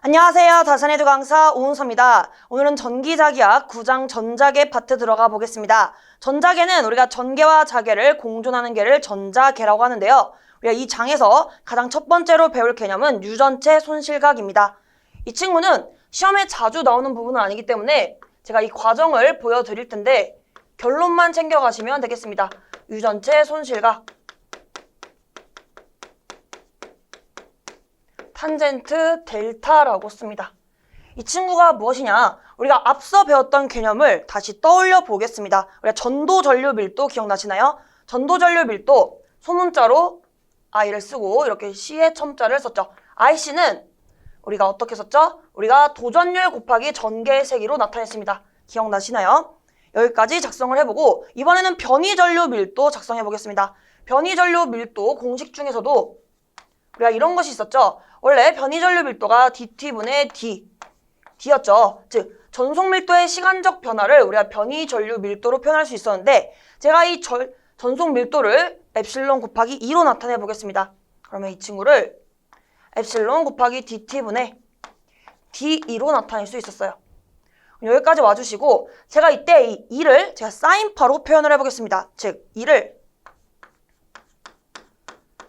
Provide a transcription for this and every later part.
안녕하세요. 다산에듀 강사 오은서입니다. 오늘은 전기자기학 9장 전자계 파트 들어가 보겠습니다. 전자계는 우리가 전계와 자계를 공존하는 계를 전자계라고 하는데요. 우리가 이 장에서 가장 첫 번째로 배울 개념은 유전체 손실각입니다. 이 친구는 시험에 자주 나오는 부분은 아니기 때문에 제가 이 과정을 보여드릴 텐데 결론만 챙겨가시면 되겠습니다. 유전체 손실각. 탄젠트 델타라고 씁니다. 이 친구가 무엇이냐? 우리가 앞서 배웠던 개념을 다시 떠올려 보겠습니다. 우리가 전도전류 밀도 기억나시나요? 전도전류 밀도 소문자로 I를 쓰고 이렇게 C에 첨자를 썼죠. IC는 우리가 어떻게 썼죠? 우리가 도전율 곱하기 전개의 세기로 나타냈습니다. 기억나시나요? 여기까지 작성을 해보고 이번에는 변이전류 밀도 작성해 보겠습니다. 변이전류 밀도 공식 중에서도 우리가 이런 것이 있었죠. 원래 변이전류 밀도가 dt분의 d였죠. 즉 전속 밀도의 시간적 변화를 우리가 변이전류 밀도로 표현할 수 있었는데 제가 이 전속 밀도를 엡실론 곱하기 2로 나타내 보겠습니다. 그러면 이 친구를 엡실론 곱하기 dt분의 d2로 나타낼 수 있었어요. 여기까지 와주시고 제가 이때 이 2를 제가 사인파로 표현을 해보겠습니다. 즉 2를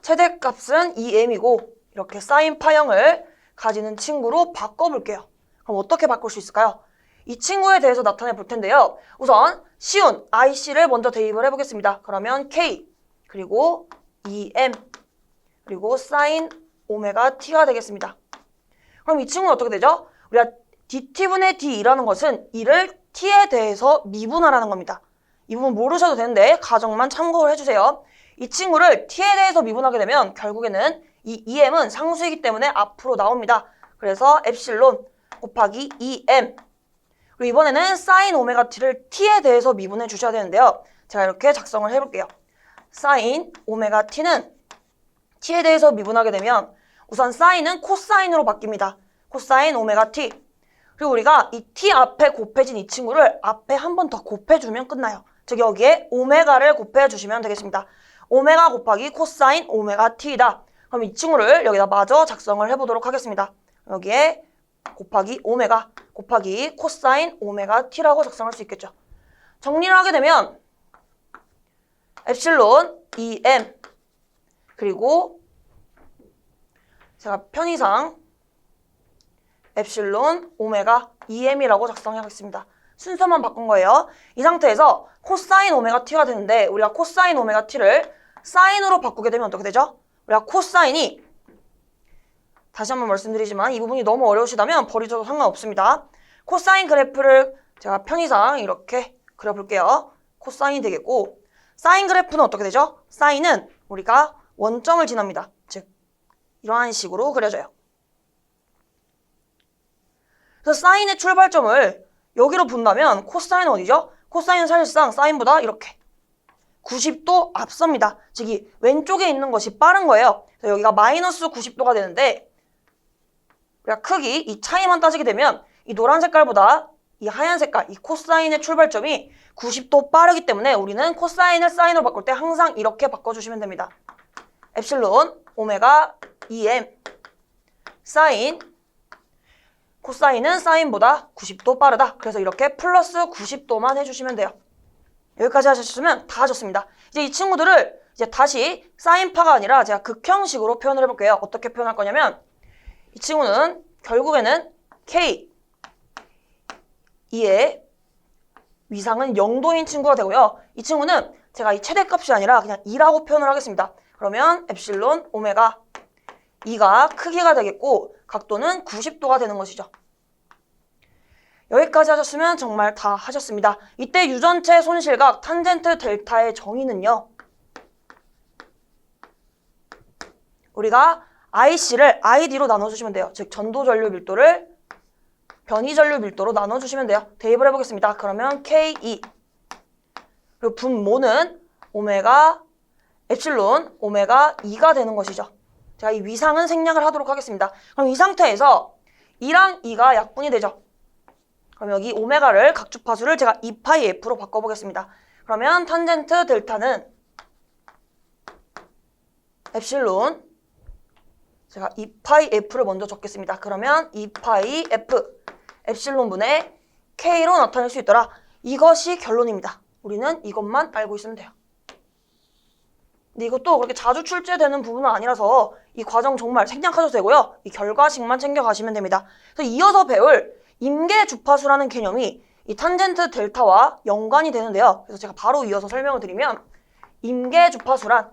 최대값은 2m이고 이렇게 사인파형을 가지는 친구로 바꿔볼게요. 그럼 어떻게 바꿀 수 있을까요? 이 친구에 대해서 나타내 볼 텐데요. 우선 쉬운 IC를 먼저 대입을 해보겠습니다. 그러면 K 그리고 2m 그리고 사인 오메가 t가 되겠습니다. 그럼 이 친구는 어떻게 되죠? 우리가 dt분의 d라는 것은 이를 t에 대해서 미분하라는 겁니다. 이 부분 모르셔도 되는데 가정만 참고를 해주세요. 이 친구를 t에 대해서 미분하게 되면 결국에는 이 2m은 상수이기 때문에 앞으로 나옵니다. 그래서 엡실론 곱하기 2m 그리고 이번에는 사인 오메가 t를 t에 대해서 미분해 주셔야 되는데요. 제가 이렇게 작성을 해볼게요. 사인 오메가 t는 t에 대해서 미분하게 되면 우선 사인은 코사인으로 바뀝니다. 코사인 오메가 t 그리고 우리가 이 t 앞에 곱해진 이 친구를 앞에 한 번 더 곱해주면 끝나요. 즉 여기에 오메가를 곱해주시면 되겠습니다. 오메가 곱하기 코사인 오메가 t이다. 그럼 이 친구를 여기다 마저 작성을 해보도록 하겠습니다. 여기에 곱하기 오메가 곱하기 코사인 오메가 t라고 작성할 수 있겠죠. 정리를 하게 되면 엡실론 2m 그리고 제가 편의상 엡실론 오메가 2m이라고 작성하겠습니다. 순서만 바꾼 거예요. 이 상태에서 코사인 오메가 t가 되는데 우리가 코사인 오메가 t를 사인으로 바꾸게 되면 어떻게 되죠? 우리가 코사인이 다시 한번 말씀드리지만 이 부분이 너무 어려우시다면 버리셔도 상관없습니다. 코사인 그래프를 제가 편의상 이렇게 그려볼게요. 코사인이 되겠고 사인 그래프는 어떻게 되죠? 사인은 우리가 원점을 지납니다. 즉 이러한 식으로 그려져요. 그래서 사인의 출발점을 여기로 본다면 코사인은 어디죠? 코사인은 사실상 사인보다 이렇게 90도 앞섭니다. 즉 이 왼쪽에 있는 것이 빠른 거예요. 그래서 여기가 마이너스 90도가 되는데 우리가 크기 이 차이만 따지게 되면 이 노란 색깔보다 이 하얀 색깔 이 코사인의 출발점이 90도 빠르기 때문에 우리는 코사인을 사인으로 바꿀 때 항상 이렇게 바꿔주시면 됩니다. 엡실론 오메가 2m 사인 코사인은 사인보다 90도 빠르다. 그래서 이렇게 플러스 90도만 해주시면 돼요. 여기까지 하셨으면 다 하셨습니다. 이제 이 친구들을 이제 다시 사인파가 아니라 제가 극형식으로 표현을 해볼게요. 어떻게 표현할 거냐면 이 친구는 결국에는 K 2의 위상은 0도인 친구가 되고요. 이 친구는 제가 이 최대값이 아니라 그냥 2라고 표현을 하겠습니다. 그러면 엡실론 오메가 2가 크기가 되겠고 각도는 90도가 되는 것이죠. 여기까지 하셨으면 정말 다 하셨습니다. 이때 유전체 손실각 탄젠트 델타의 정의는요. 우리가 IC를 ID로 나눠주시면 돼요. 즉 전도전류 밀도를 변이전류 밀도로 나눠주시면 돼요. 대입을 해보겠습니다. 그러면 K2 그리고 분모는 오메가 엡실론 오메가 2가 되는 것이죠. 제가 이 위상은 생략을 하도록 하겠습니다. 그럼 이 상태에서 2랑 2가 약분이 되죠. 그럼 여기 오메가를 각주파수를 제가 2파이 f로 바꿔보겠습니다. 그러면 탄젠트 델타는 엡실론 제가 2파이 F를 먼저 적겠습니다. 그러면 2파이 F 엡실론분의 K로 나타낼 수 있더라. 이것이 결론입니다. 우리는 이것만 알고 있으면 돼요. 근데 이것도 그렇게 자주 출제되는 부분은 아니라서 이 과정 정말 생략하셔도 되고요. 이 결과식만 챙겨가시면 됩니다. 그래서 이어서 배울 임계 주파수라는 개념이 이 탄젠트 델타와 연관이 되는데요. 그래서 제가 바로 이어서 설명을 드리면 임계 주파수란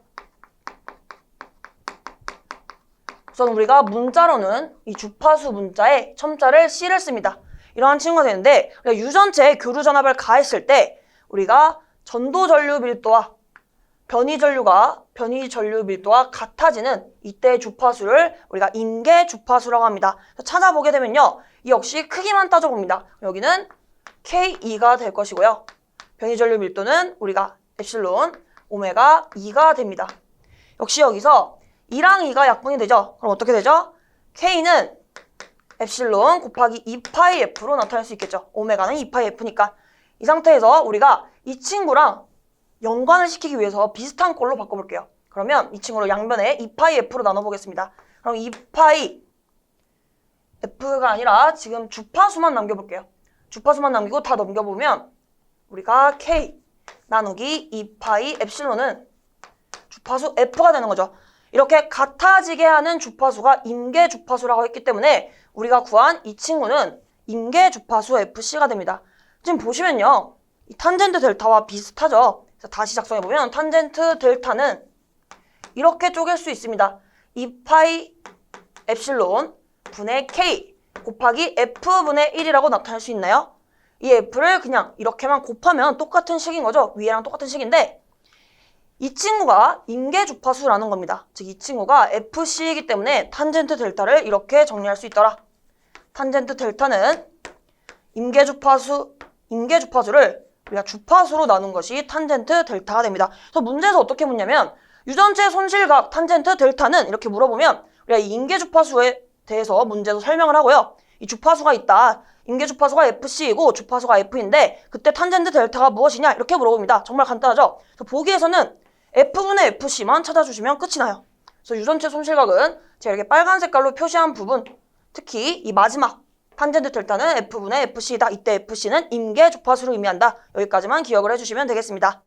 우선 우리가 문자로는 이 주파수 문자에 첨자를 C를 씁니다. 이러한 친구가 되는데 우리가 유전체에 교류 전압을 가했을 때 우리가 전도 전류 밀도와 변이 전류 밀도가 같아지는 이때 주파수를 우리가 임계 주파수라고 합니다. 찾아보게 되면요. 이 역시 크기만 따져봅니다. 여기는 K2가 될 것이고요. 변이 전류 밀도는 우리가 엡실론 오메가 2가 됩니다. 역시 여기서 2랑 2가 약분이 되죠. 그럼 어떻게 되죠? K는 엡실론 곱하기 2파이 F로 나타낼 수 있겠죠. 오메가는 2파이 F니까. 이 상태에서 우리가 이 친구랑 연관을 시키기 위해서 비슷한 꼴로 바꿔볼게요. 그러면 이 친구를 양변에 2파이 F로 나눠보겠습니다. 그럼 2파이 F가 아니라 지금 주파수만 남겨볼게요. 주파수만 남기고 다 넘겨보면 우리가 K 나누기 2파이 엡실론은 주파수 F가 되는 거죠. 이렇게 같아지게 하는 주파수가 임계 주파수라고 했기 때문에 우리가 구한 이 친구는 임계 주파수 FC가 됩니다. 지금 보시면요. 이 탄젠트 델타와 비슷하죠. 그래서 다시 작성해보면 탄젠트 델타는 이렇게 쪼갤 수 있습니다. 2파이 엡실론 분의 K 곱하기 F분의 1이라고 나타낼 수 있나요? 이 F를 그냥 이렇게만 곱하면 똑같은 식인 거죠. 위에랑 똑같은 식인데 이 친구가 임계 주파수라는 겁니다. 즉 이 친구가 FC이기 때문에 탄젠트 델타를 이렇게 정리할 수 있더라. 탄젠트 델타는 임계 주파수를 우리가 주파수로 나눈 것이 탄젠트 델타가 됩니다. 그래서 문제에서 어떻게 묻냐면 유전체 손실각 탄젠트 델타는 이렇게 물어보면 우리가 이 임계 주파수에 대해서 문제에서 설명을 하고요. 이 주파수가 있다. 임계 주파수가 FC이고 주파수가 F인데 그때 탄젠트 델타가 무엇이냐 이렇게 물어봅니다. 정말 간단하죠. 그래서 보기에서는 F분의 FC만 찾아주시면 끝이 나요. 그래서 유전체 손실각은 제가 이렇게 빨간 색깔로 표시한 부분 특히 이 마지막 탄젠트 델타는 F분의 FC이다. 이때 FC는 임계 주파수를 의미한다. 여기까지만 기억을 해주시면 되겠습니다.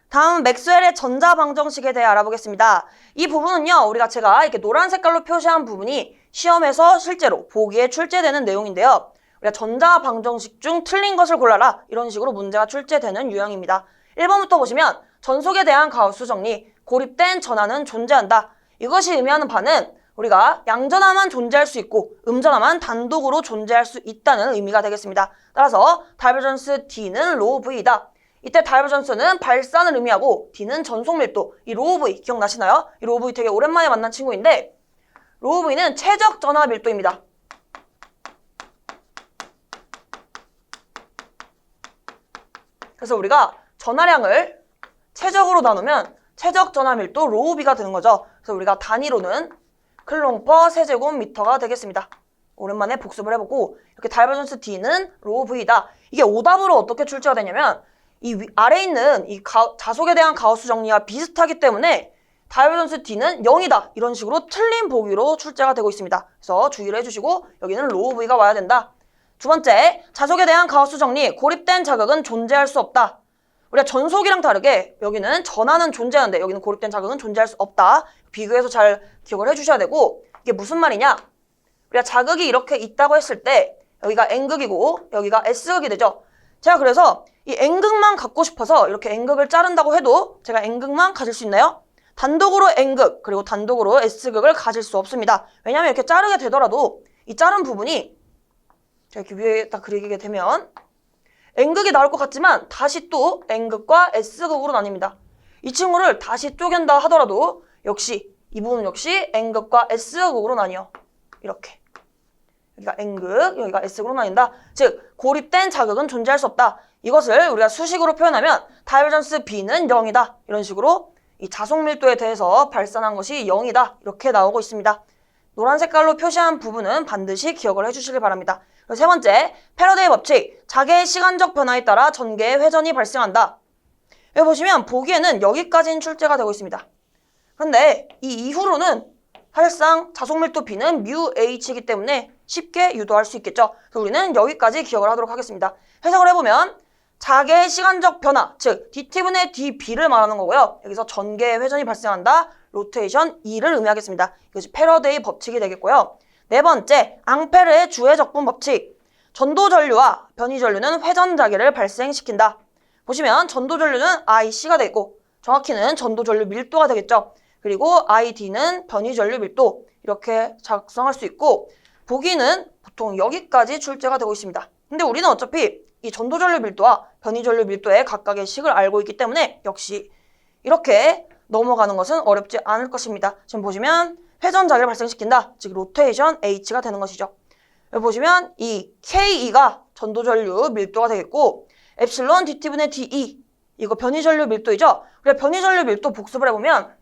다음 맥스웰의 전자방정식에 대해 알아보겠습니다. 이 부분은요. 우리가 제가 이렇게 노란 색깔로 표시한 부분이 시험에서 실제로 보기에 출제되는 내용인데요. 우리가 전자방정식 중 틀린 것을 골라라. 이런 식으로 문제가 출제되는 유형입니다. 1번부터 보시면 전속에 대한 가우스 정리, 고립된 전하는 존재한다. 이것이 의미하는 바는 우리가 양전하만 존재할 수 있고 음전하만 단독으로 존재할 수 있다는 의미가 되겠습니다. 따라서 다이버전스 D는 로우 V이다. 이때 다이버전스는 발산을 의미하고 D는 전속 밀도. 이 로우 V 기억나시나요? 이 로우 V 되게 오랜만에 만난 친구인데 로우 V는 최적 전하 밀도입니다. 그래서 우리가 전하량을 최적으로 나누면 최적 전하 밀도 로우 B가 되는 거죠. 그래서 우리가 단위로는 클롱퍼 세제곱미터가 되겠습니다. 오랜만에 복습을 해보고 이렇게 다이버전스 D는 로우 V다. 이게 오답으로 어떻게 출제가 되냐면 이 아래에 있는 이 자속에 대한 가우스 정리와 비슷하기 때문에 다이버전스 D는 0이다. 이런 식으로 틀린 보기로 출제가 되고 있습니다. 그래서 주의를 해주시고 여기는 로우 V가 와야 된다. 두 번째, 자속에 대한 가우스 정리, 고립된 자극은 존재할 수 없다. 우리가 전속이랑 다르게 여기는 전하는 존재하는데 여기는 고립된 자극은 존재할 수 없다. 비교해서 잘 기억을 해주셔야 되고 이게 무슨 말이냐? 우리가 자극이 이렇게 있다고 했을 때 여기가 N극이고 여기가 S극이 되죠. 제가 그래서 이 N극만 갖고 싶어서 이렇게 N극을 자른다고 해도 제가 N극만 가질 수 있나요? 단독으로 N극 그리고 단독으로 S극을 가질 수 없습니다. 왜냐하면 이렇게 자르게 되더라도 이 자른 부분이 제가 이렇게 위에다 그리게 되면 N극이 나올 것 같지만 다시 또 N극과 S극으로 나뉩니다. 이 친구를 다시 쪼갠다 하더라도 역시 이 부분은 역시 N극과 S극으로 나뉘어. 이렇게. 여기가 N극, 여기가 S극으로 나뉜다. 즉 고립된 자극은 존재할 수 없다. 이것을 우리가 수식으로 표현하면 다이버전스 B는 0이다. 이런 식으로 이 자속 밀도에 대해서 발산한 것이 0이다. 이렇게 나오고 있습니다. 노란 색깔로 표시한 부분은 반드시 기억을 해주시길 바랍니다. 세 번째, 패러데이 법칙. 자개의 시간적 변화에 따라 전개의 회전이 발생한다. 여기 보시면 보기에는 여기까지는 출제가 되고 있습니다. 그런데 이 이후로는 사실상 자속밀도 B는 mu H이기 때문에 쉽게 유도할 수 있겠죠. 그래서 우리는 여기까지 기억을 하도록 하겠습니다. 해석을 해보면 자개의 시간적 변화, 즉 dt분의 dB를 말하는 거고요. 여기서 전개의 회전이 발생한다. 로테이션 E를 의미하겠습니다. 이것이 패러데이 법칙이 되겠고요. 네 번째, 앙페르의 주회적분 법칙. 전도전류와 변이전류는 회전자개를 발생시킨다. 보시면 전도전류는 IC가 되고 정확히는 전도전류 밀도가 되겠죠. 그리고 ID는 변이전류 밀도 이렇게 작성할 수 있고 보기는 보통 여기까지 출제가 되고 있습니다. 근데 우리는 어차피 이 전도전류 밀도와 변이전류 밀도의 각각의 식을 알고 있기 때문에 역시 이렇게 넘어가는 것은 어렵지 않을 것입니다. 지금 보시면 회전자개를 발생시킨다. 즉 로테이션 H가 되는 것이죠. 여기 보시면 이 KE가 전도전류 밀도가 되겠고 엡실론 dt분의 dE 이거 변이전류 밀도이죠. 그래 변이전류 밀도 복습을 해보면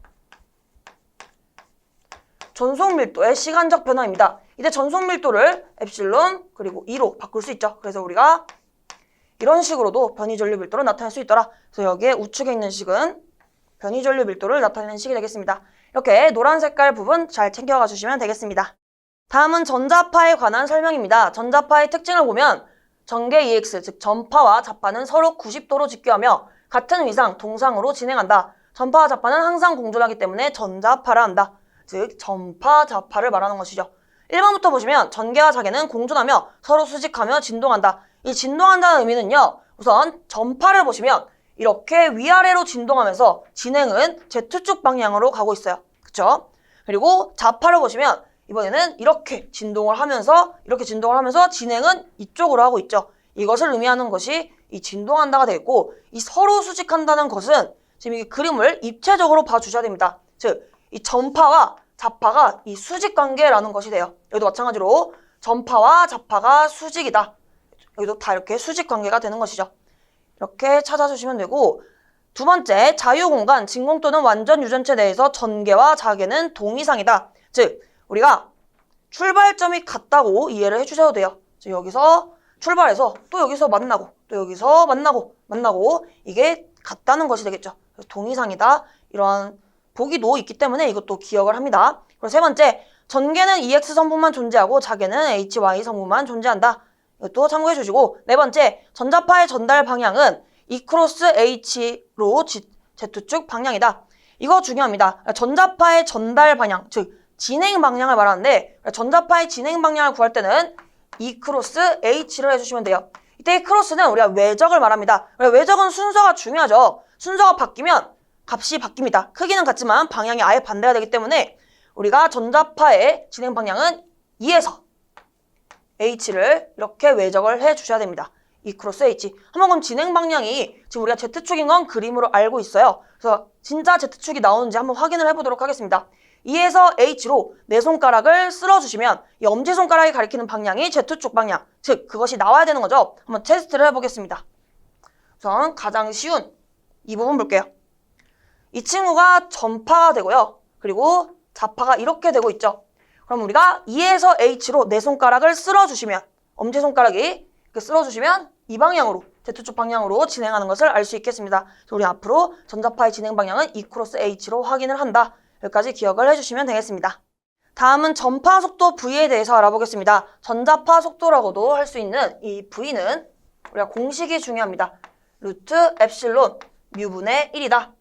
전속밀도의 시간적 변화입니다. 이때 전속밀도를 엡실론 그리고 E로 바꿀 수 있죠. 그래서 우리가 이런 식으로도 변이전류 밀도를 나타낼 수 있더라. 그래서 여기에 우측에 있는 식은 변이전류 밀도를 나타내는 식이 되겠습니다. 이렇게 노란 색깔 부분 잘 챙겨가 주시면 되겠습니다. 다음은 전자파에 관한 설명입니다. 전자파의 특징을 보면 전개 EX, 즉 전파와 잡파는 서로 90도로 직교하며 같은 위상, 동상으로 진행한다. 전파와 잡파는 항상 공존하기 때문에 전자파라 한다. 즉 전파, 잡파를 말하는 것이죠. 1번부터 보시면 전개와 자개는 공존하며 서로 수직하며 진동한다. 이 진동한다는 의미는요. 우선 전파를 보시면 이렇게 위아래로 진동하면서 진행은 Z축 방향으로 가고 있어요. 그쵸? 그리고 잡파를 보시면 이번에는 이렇게 진동을 하면서 진행은 이쪽으로 하고 있죠. 이것을 의미하는 것이 이 진동한다가 되겠고 이 서로 수직한다는 것은 지금 이 그림을 입체적으로 봐주셔야 됩니다. 즉 이 전파와 잡파가 이 수직 관계라는 것이 돼요. 여기도 마찬가지로 전파와 잡파가 수직이다. 여기도 다 이렇게 수직 관계가 되는 것이죠. 이렇게 찾아주시면 되고 두 번째, 자유공간, 진공 또는 완전 유전체 내에서 전개와 자개는 동이상이다. 즉 우리가 출발점이 같다고 이해를 해주셔도 돼요. 즉 여기서 출발해서 또 여기서 만나고 또 여기서 만나고 이게 같다는 것이 되겠죠. 동이상이다. 이런 보기도 있기 때문에 이것도 기억을 합니다. 그리고 세 번째, 전개는 EX 성분만 존재하고 자개는 HY 성분만 존재한다. 이것도 참고해 주시고 네 번째, 전자파의 전달 방향은 E 크로스 H로 Z축 방향이다. 이거 중요합니다. 전자파의 전달 방향, 즉 진행 방향을 말하는데 전자파의 진행 방향을 구할 때는 E 크로스 H를 해주시면 돼요. 이때 크로스는 우리가 외적을 말합니다. 외적은 순서가 중요하죠. 순서가 바뀌면 값이 바뀝니다. 크기는 같지만 방향이 아예 반대가 되기 때문에 우리가 전자파의 진행 방향은 E에서 H를 이렇게 외적을 해주셔야 됩니다. E 크로스 H. 한번 그럼 진행 방향이 지금 우리가 Z축인 건 그림으로 알고 있어요. 그래서 진짜 Z축이 나오는지 한번 확인을 해보도록 하겠습니다. E에서 H로 내 손가락을 쓸어주시면 이 엄지손가락이 가리키는 방향이 Z축 방향, 즉 그것이 나와야 되는 거죠. 한번 테스트를 해보겠습니다. 우선 가장 쉬운 이 부분 볼게요. 이 친구가 전파가 되고요. 그리고 잡파가 이렇게 되고 있죠. 그럼 우리가 E에서 H로 내 손가락을 쓸어주시면 엄지손가락이 이렇게 쓸어주시면 이 방향으로 Z축 방향으로 진행하는 것을 알 수 있겠습니다. 그래서 우리 앞으로 전자파의 진행 방향은 E 크로스 H로 확인을 한다. 여기까지 기억을 해주시면 되겠습니다. 다음은 전파 속도 V에 대해서 알아보겠습니다. 전자파 속도라고도 할 수 있는 이 V는 우리가 공식이 중요합니다. 루트 엡실론 뮤분의 1이다.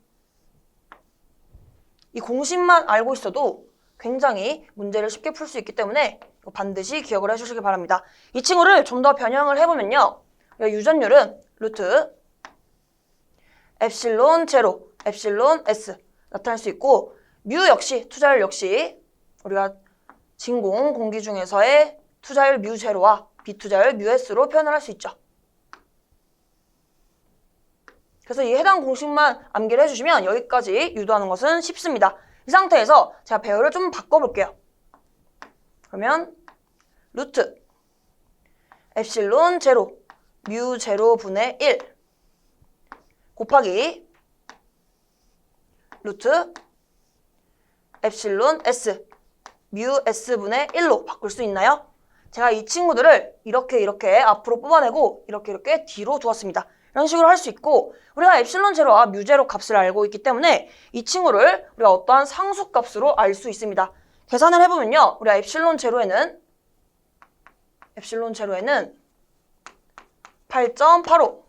이 공식만 알고 있어도 굉장히 문제를 쉽게 풀 수 있기 때문에 반드시 기억을 해주시기 바랍니다. 이 친구를 좀 더 변형을 해보면요. 유전율은 루트 엡실론 제로, 엡실론 S 나타날 수 있고 뮤 역시, 투자율 역시 우리가 진공 공기 중에서의 투자율 뮤 제로와 비투자율 뮤 S로 표현을 할 수 있죠. 그래서 이 해당 공식만 암기를 해주시면 여기까지 유도하는 것은 쉽습니다. 이 상태에서 제가 배열을 좀 바꿔볼게요. 그러면 루트 엡실론 제로 뮤 제로분의 1 곱하기 루트 엡실론 S 뮤 S분의 1로 바꿀 수 있나요? 제가 이 친구들을 이렇게 앞으로 뽑아내고 이렇게 뒤로 두었습니다. 이런 식으로 할 수 있고 우리가 엡실론 제로와 뮤 제로 값을 알고 있기 때문에 이 친구를 우리가 어떠한 상수 값으로 알 수 있습니다. 계산을 해보면요. 우리가 엡실론 제로에는 8.85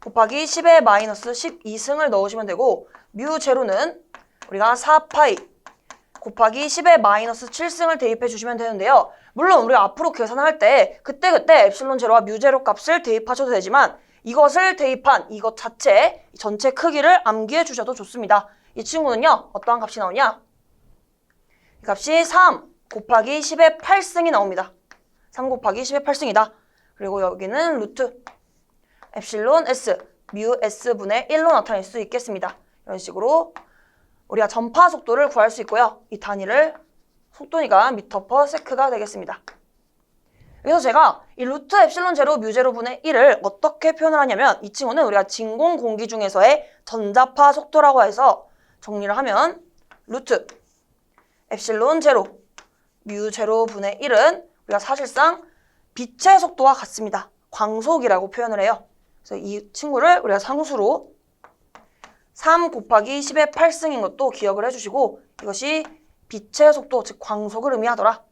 곱하기 10의 마이너스 12승을 넣으시면 되고, 뮤 제로는 우리가 4파이 곱하기 10의 마이너스 7승을 대입해 주시면 되는데요. 물론 우리가 앞으로 계산을 할 때 그때그때 엡실론 제로와 뮤 제로 값을 대입하셔도 되지만, 이것을 대입한 이것 자체 전체 크기를 암기해 주셔도 좋습니다. 이 친구는요, 어떠한 값이 나오냐? 이 값이 3 곱하기 10의 8승이 나옵니다. 3 곱하기 10의 8승이다. 그리고 여기는 루트 엡실론 S, 뮤 S분의 1로 나타낼 수 있겠습니다. 이런 식으로 우리가 전파 속도를 구할 수 있고요. 이 단위를 속도니까 미터 퍼 세크가 되겠습니다. 그래서 제가 이 루트 엡실론 제로 뮤 제로분의 1을 어떻게 표현을 하냐면, 이 친구는 우리가 진공 공기 중에서의 전자파 속도라고 해서 정리를 하면 루트 엡실론 제로 뮤 제로분의 1은 우리가 사실상 빛의 속도와 같습니다. 광속이라고 표현을 해요. 그래서 이 친구를 우리가 상수로 3 곱하기 10의 8승인 것도 기억을 해주시고, 이것이 빛의 속도, 즉 광속을 의미하더라.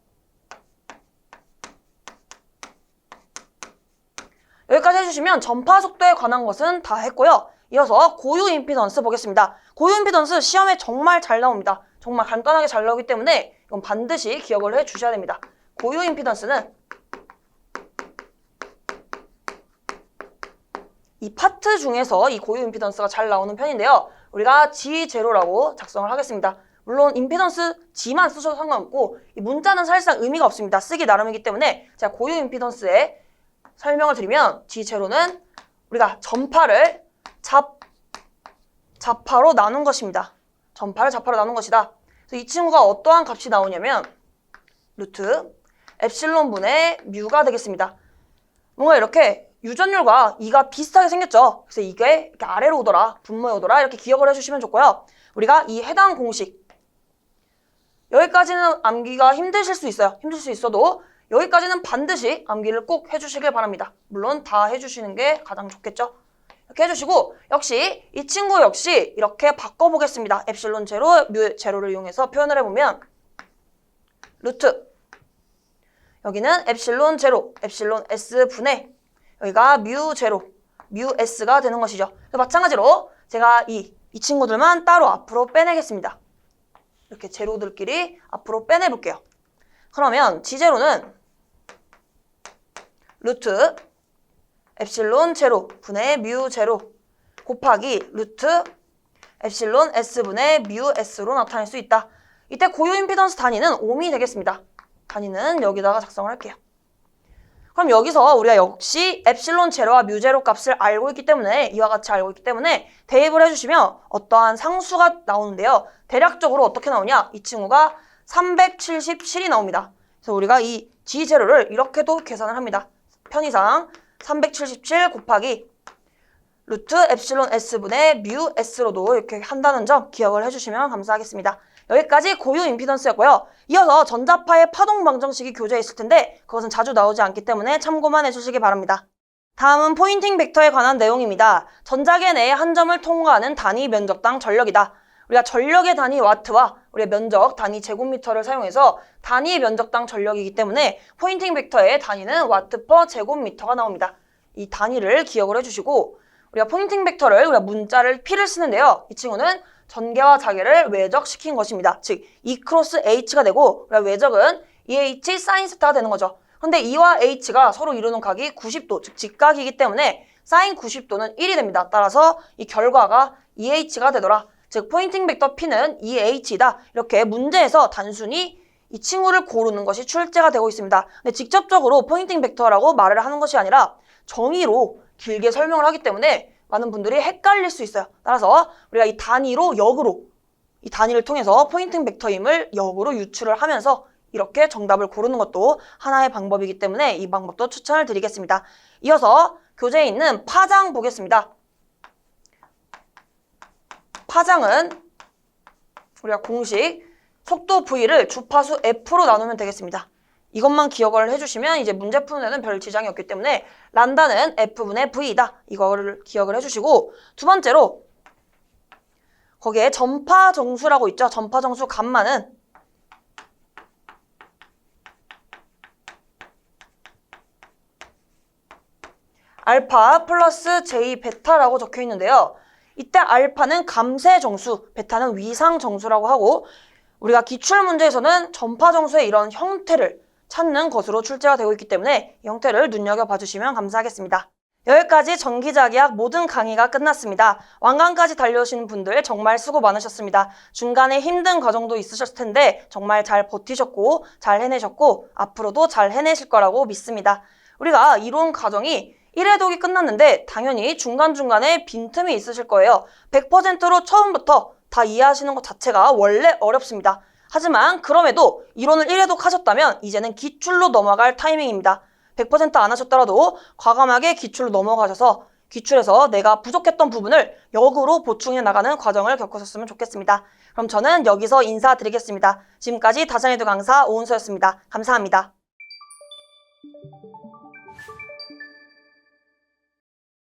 여기까지 해주시면 전파 속도에 관한 것은 다 했고요. 이어서 고유 임피던스 보겠습니다. 고유 임피던스 시험에 정말 잘 나옵니다. 정말 간단하게 잘 나오기 때문에 이건 반드시 기억을 해주셔야 됩니다. 고유 임피던스는 이 파트 중에서 이 고유 임피던스가 잘 나오는 편인데요. 우리가 G0라고 작성을 하겠습니다. 물론 임피던스 G만 쓰셔도 상관없고, 이 문자는 사실상 의미가 없습니다. 쓰기 나름이기 때문에 제가 고유 임피던스의 설명을 드리면, G0는 우리가 전파를 자파로 나눈 것입니다. 전파를 자파로 나눈 것이다. 그래서 이 친구가 어떠한 값이 나오냐면 루트 엡실론분의 뮤가 되겠습니다. 뭔가 이렇게 유전율과 2가 비슷하게 생겼죠. 그래서 이게 이렇게 아래로 오더라, 분모에 오더라, 이렇게 기억을 해주시면 좋고요. 우리가 이 해당 공식, 여기까지는 암기가 힘드실 수 있어요. 힘들 수 있어도 여기까지는 반드시 암기를 꼭 해주시길 바랍니다. 물론 다 해주시는 게 가장 좋겠죠. 이렇게 해주시고, 역시 이 친구 역시 이렇게 바꿔보겠습니다. 엡실론 제로, 뮤 제로를 이용해서 표현을 해보면 루트, 여기는 엡실론 제로, 엡실론 S 분의, 여기가 뮤 제로, 뮤 S가 되는 것이죠. 그래서 마찬가지로 제가 이 친구들만 따로 앞으로 빼내겠습니다. 이렇게 제로들끼리 앞으로 빼내볼게요. 그러면 G0는 루트 엡실론 제로 분의 뮤 제로 곱하기 루트 엡실론 S분의 뮤 S로 나타낼 수 있다. 이때 고유 임피던스 단위는 옴이 되겠습니다. 단위는 여기다가 작성을 할게요. 그럼 여기서 우리가 역시 엡실론 제로와 뮤 제로 값을 알고 있기 때문에, 이와 같이 알고 있기 때문에 대입을 해주시면 어떠한 상수가 나오는데요. 대략적으로 어떻게 나오냐? 이 친구가 377이 나옵니다. 그래서 우리가 이 G0를 이렇게도 계산을 합니다. 편의상 377 곱하기 루트 엡실론 S분의 뮤 S로도 이렇게 한다는 점 기억을 해주시면 감사하겠습니다. 여기까지 고유 임피던스였고요. 이어서 전자파의 파동 방정식이 교재에 있을 텐데 그것은 자주 나오지 않기 때문에 참고만 해주시기 바랍니다. 다음은 포인팅 벡터에 관한 내용입니다. 전자계 내의 한 점을 통과하는 단위 면적당 전력이다. 우리가 전력의 단위 와트와 우리의 면적 단위 제곱미터를 사용해서 단위 면적당 전력이기 때문에 포인팅 벡터의 단위는 와트 퍼 제곱미터가 나옵니다. 이 단위를 기억을 해주시고, 우리가 포인팅 벡터를 우리가 문자를 P를 쓰는데요. 이 친구는 전개와 자개를 외적시킨 것입니다. 즉 E 크로스 H가 되고, 우리가 외적은 EH 사인 세타가 되는 거죠. 그런데 E와 H가 서로 이루는 각이 90도, 즉 직각이기 때문에 사인 90도는 1이 됩니다. 따라서 이 결과가 EH가 되더라. 즉 포인팅 벡터 P는 EH이다. 이렇게 문제에서 단순히 이 친구를 고르는 것이 출제가 되고 있습니다. 근데 직접적으로 포인팅 벡터라고 말을 하는 것이 아니라 정의로 길게 설명을 하기 때문에 많은 분들이 헷갈릴 수 있어요. 따라서 우리가 이 단위로 역으로, 이 단위를 통해서 포인팅 벡터임을 역으로 유추를 하면서 이렇게 정답을 고르는 것도 하나의 방법이기 때문에 이 방법도 추천을 드리겠습니다. 이어서 교재에 있는 파장 보겠습니다. 파장은 우리가 공식 속도 V를 주파수 F로 나누면 되겠습니다. 이것만 기억을 해주시면 이제 문제 푸는 데는 별 지장이 없기 때문에 란다는 F분의 V이다. 이거를 기억을 해주시고, 두 번째로 거기에 전파 정수라고 있죠. 전파 정수 감마는 알파 플러스 J 베타라고 적혀 있는데요. 이때 알파는 감쇄 정수, 베타는 위상 정수라고 하고 우리가 기출 문제에서는 전파 정수의 이런 형태를 찾는 것으로 출제가 되고 있기 때문에 이 형태를 눈여겨봐 주시면 감사하겠습니다. 여기까지 전기자기학 모든 강의가 끝났습니다. 완강까지 달려오신 분들 정말 수고 많으셨습니다. 중간에 힘든 과정도 있으셨을 텐데 정말 잘 버티셨고 잘 해내셨고 앞으로도 잘 해내실 거라고 믿습니다. 우리가 이론 과정이 1회독이 끝났는데 당연히 중간중간에 빈틈이 있으실 거예요. 100%로 처음부터 다 이해하시는 것 자체가 원래 어렵습니다. 하지만 그럼에도 이론을 1회독 하셨다면 이제는 기출로 넘어갈 타이밍입니다. 100%안 하셨더라도 과감하게 기출로 넘어가셔서 기출에서 내가 부족했던 부분을 역으로 보충해 나가는 과정을 겪으셨으면 좋겠습니다. 그럼 저는 여기서 인사드리겠습니다. 지금까지 다산에도 강사 오은서였습니다. 감사합니다.